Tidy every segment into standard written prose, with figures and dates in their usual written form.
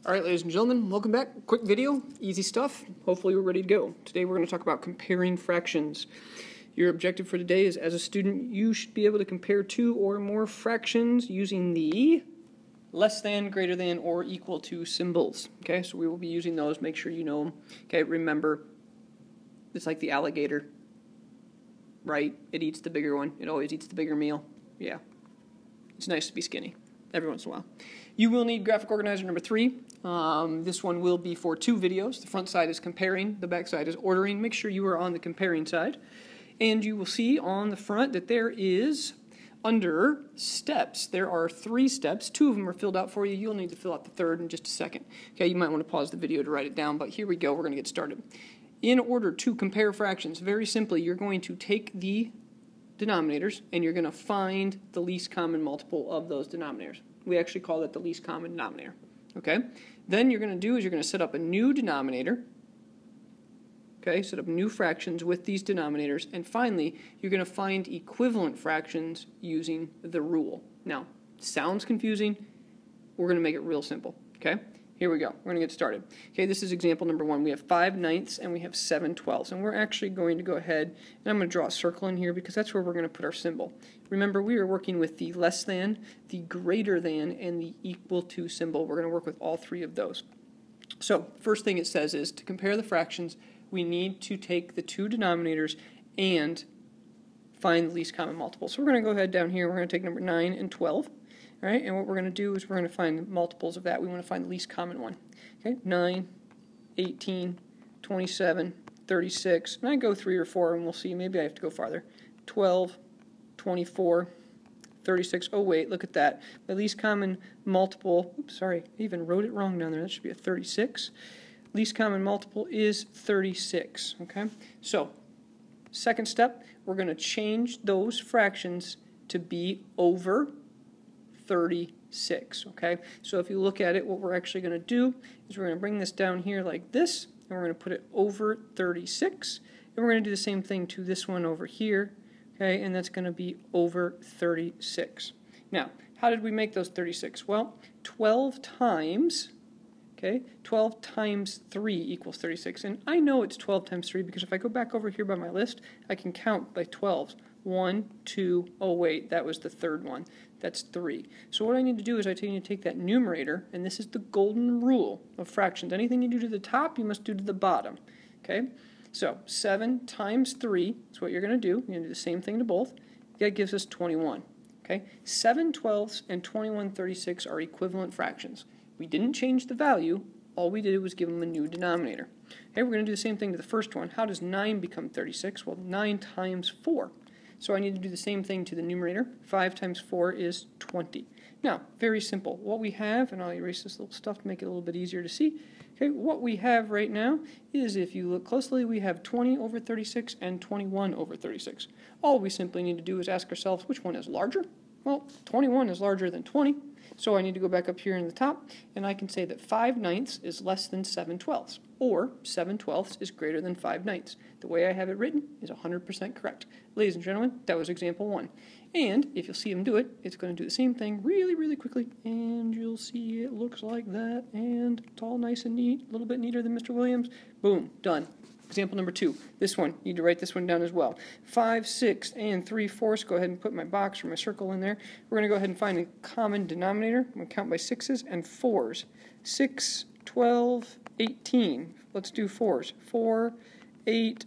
Alright, ladies and gentlemen, welcome back. Quick video, easy stuff. Hopefully we're ready to go. Today we're going to talk about comparing fractions. Your objective for today is, as a student, you should be able to compare two or more fractions using the less than, greater than, or equal to symbols. Okay, so we will be using those. Make sure you know them. Okay, remember, it's like the alligator, right? It eats the bigger one. It always eats the bigger meal. Yeah, it's nice to be skinny every once in a while. You will need graphic organizer number 3. This one will be for 2 videos. The front side is comparing, the back side is ordering. Make sure you are on the comparing side. And you will see on the front that there is, under steps, there are 3 steps. 2 of them are filled out for you. You'll need to fill out the third in just a second. Okay, you might want to pause the video to write it down, but here we go. We're going to get started. In order to compare fractions, very simply, you're going to take the denominators and you're going to find the least common multiple of those denominators. We actually call that the least common denominator. Okay? Then you're going to do is you're going to set up a new denominator. Okay? Set up new fractions with these denominators. And finally, you're going to find equivalent fractions using the rule. Now, sounds confusing. We're going to make it real simple. Okay? Here we go. We're going to get started. Okay, this is example number 1. We have 5/9 and we have 7/12. And we're actually going to go ahead and I'm going to draw a circle in here because that's where we're going to put our symbol. Remember, we are working with the less than, the greater than, and the equal to symbol. We're going to work with all 3 of those. So, first thing it says is to compare the fractions, we need to take the 2 denominators and find the least common multiple. So we're going to go ahead down here. We're going to take number 9 and 12. All right, and what we're going to do is we're going to find multiples of that. We want to find the least common one. Okay, 9, 18, 27, 36, and I go 3 or 4, and we'll see. Maybe I have to go farther. 12, 24, 36. Oh, wait, look at that. My least common multiple, oops, sorry, I even wrote it wrong down there. That should be a 36. Least common multiple is 36. Okay, so second step, we're going to change those fractions to be over 36, okay? So if you look at it, what we're actually going to do is we're going to bring this down here like this, and we're going to put it over 36, and we're going to do the same thing to this one over here, okay? And that's going to be over 36. Now, how did we make those 36? Well, 12 times, okay, 12 times 3 equals 36, and I know it's 12 times 3 because if I go back over here by my list, I can count by 12s. 1, 2, oh wait, that was the third one. That's 3. So what I need to do is I need to take that numerator, and this is the golden rule of fractions. Anything you do to the top, you must do to the bottom. Okay? So 7 times 3 is what you're going to do. You're going to do the same thing to both. That gives us 21. Okay? 7/12 and 21/36 are equivalent fractions. We didn't change the value. All we did was give them a new denominator. Okay, we're going to do the same thing to the first one. How does 9 become 36? Well, 9 times 4. So I need to do the same thing to the numerator. 5 times 4 is 20. Now, very simple. What we have, and I'll erase this little stuff to make it a little bit easier to see. Okay, what we have right now is, if you look closely, we have 20 over 36 and 21 over 36. All we simply need to do is ask ourselves, which one is larger? Well, 21 is larger than 20. So I need to go back up here in the top, and I can say that 5/9 is less than 7/12, or 7/12 is greater than 5/9. The way I have it written is 100% correct. Ladies and gentlemen, that was example 1. And if you'll see him do it, it's going to do the same thing really, really quickly, and you'll see it looks like that, and it's all nice and neat, a little bit neater than Mr. Williams. Boom, done. Example number 2, this one, you need to write this one down as well. 5, 6, and 3/4. Go ahead and put my box or my circle in there. We're going to go ahead and find a common denominator. I'm going to count by 6s and 4s. 6, 12, 18. Let's do 4s. 4, 8,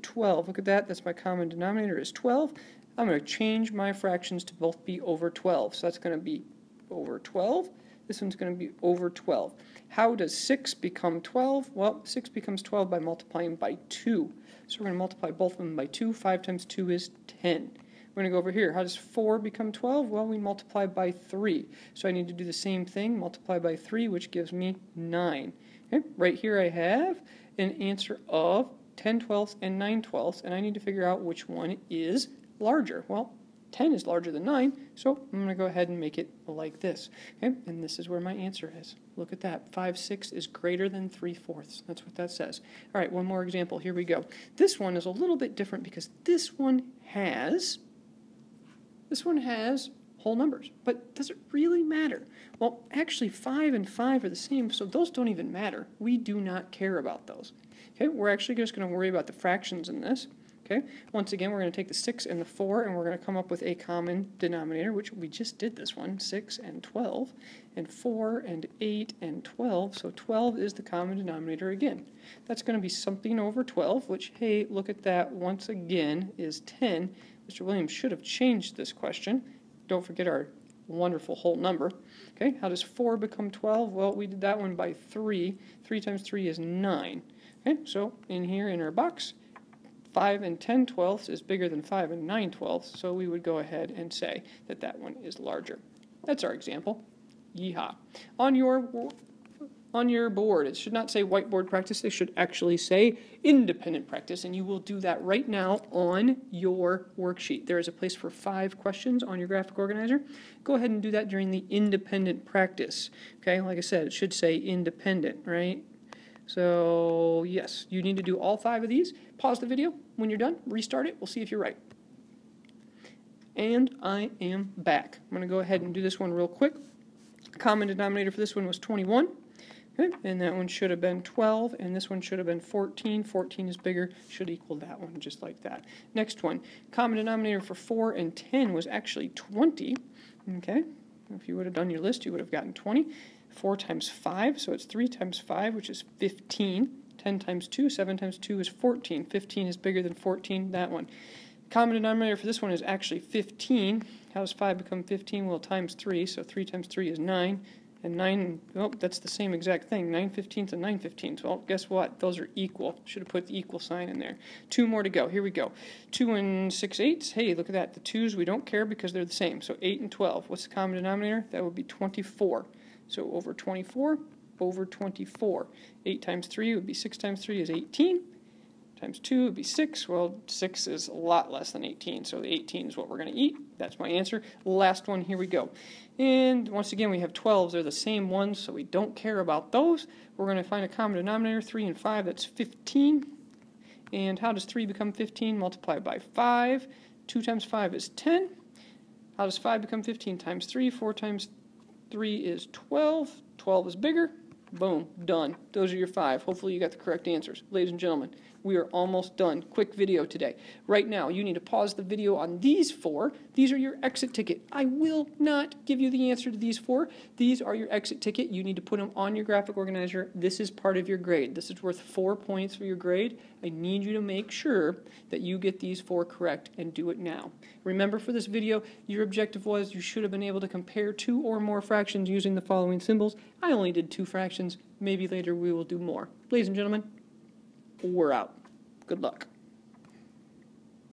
12. Look at that. That's my common denominator is 12. I'm going to change my fractions to both be over 12. So that's going to be over 12. This one's going to be over 12. How does 6 become 12? Well, 6 becomes 12 by multiplying by 2. So we're going to multiply both of them by 2. 5 times 2 is 10. We're going to go over here. How does 4 become 12? Well, we multiply by 3. So I need to do the same thing, multiply by 3, which gives me 9. Okay? Right here I have an answer of 10/12 and 9/12, and I need to figure out which one is larger. Well, 10 is larger than 9, so I'm going to go ahead and make it like this. Okay? And this is where my answer is. Look at that. 5/6 is greater than 3/4. That's what that says. All right, one more example. Here we go. This one is a little bit different because this one has whole numbers. But does it really matter? Well, actually 5 and 5 are the same, so those don't even matter. We do not care about those. Okay, we're actually just going to worry about the fractions in this. Okay, once again, we're going to take the 6 and the 4, and we're going to come up with a common denominator, which we just did this one, 6 and 12, and 4 and 8 and 12, so 12 is the common denominator again. That's going to be something over 12, which, hey, look at that, once again, is 10. Mr. Williams should have changed this question. Don't forget our wonderful whole number. Okay, how does 4 become 12? Well, we did that one by 3. 3 times 3 is 9. Okay, so in here in our box, 5 and 10 twelfths is bigger than 5 and 9 twelfths, so we would go ahead and say that that one is larger. That's our example. Yeehaw. On your board, it should not say whiteboard practice, it should actually say independent practice, and you will do that right now on your worksheet. There is a place for 5 questions on your graphic organizer. Go ahead and do that during the independent practice. Okay, like I said, it should say independent, right? So, yes, you need to do all 5 of these. Pause the video. When you're done, restart it. We'll see if you're right. And I am back. I'm going to go ahead and do this one real quick. Common denominator for this one was 21. Okay, and that one should have been 12, and this one should have been 14. 14 is bigger, should equal that one, just like that. Next one, common denominator for 4 and 10 was actually 20. Okay, if you would have done your list, you would have gotten 20. 4 times 5, so it's 3 times 5, which is 15. 10 times 2, 7 times 2 is 14. 15 is bigger than 14, that one. Common denominator for this one is actually 15. How does 5 become 15? Well, times 3, so 3 times 3 is 9. And 9, oh, that's the same exact thing, 9/15 and 9/15. Well, guess what? Those are equal. Should have put the equal sign in there. 2 more to go. Here we go. 2 and 6/8. Hey, look at that. The 2's we don't care because they're the same. So 8 and 12. What's the common denominator? That would be 24. So over 24, over 24. 8 times 3 would be 6 times 3 is 18. Times 2 would be 6. Well, 6 is a lot less than 18, so the 18 is what we're going to eat. That's my answer. Last one, here we go. And once again, we have 12s. They're the same ones, so we don't care about those. We're going to find a common denominator, 3 and 5. That's 15. And how does 3 become 15? Multiply by 5. 2 times 5 is 10. How does 5 become 15 times 3? 4 times 3 is 12. 12 is bigger. Boom, done. Those are your 5. Hopefully you got the correct answers. Ladies and gentlemen, we are almost done. Quick video today. Right now, you need to pause the video on these 4. These are your exit ticket. I will not give you the answer to these 4. These are your exit ticket. You need to put them on your graphic organizer. This is part of your grade. This is worth 4 points for your grade. I need you to make sure that you get these 4 correct and do it now. Remember, for this video, your objective was you should have been able to compare 2 or more fractions using the following symbols. I only did 2 fractions. Maybe later we will do more. Ladies and gentlemen, we're out. Good luck.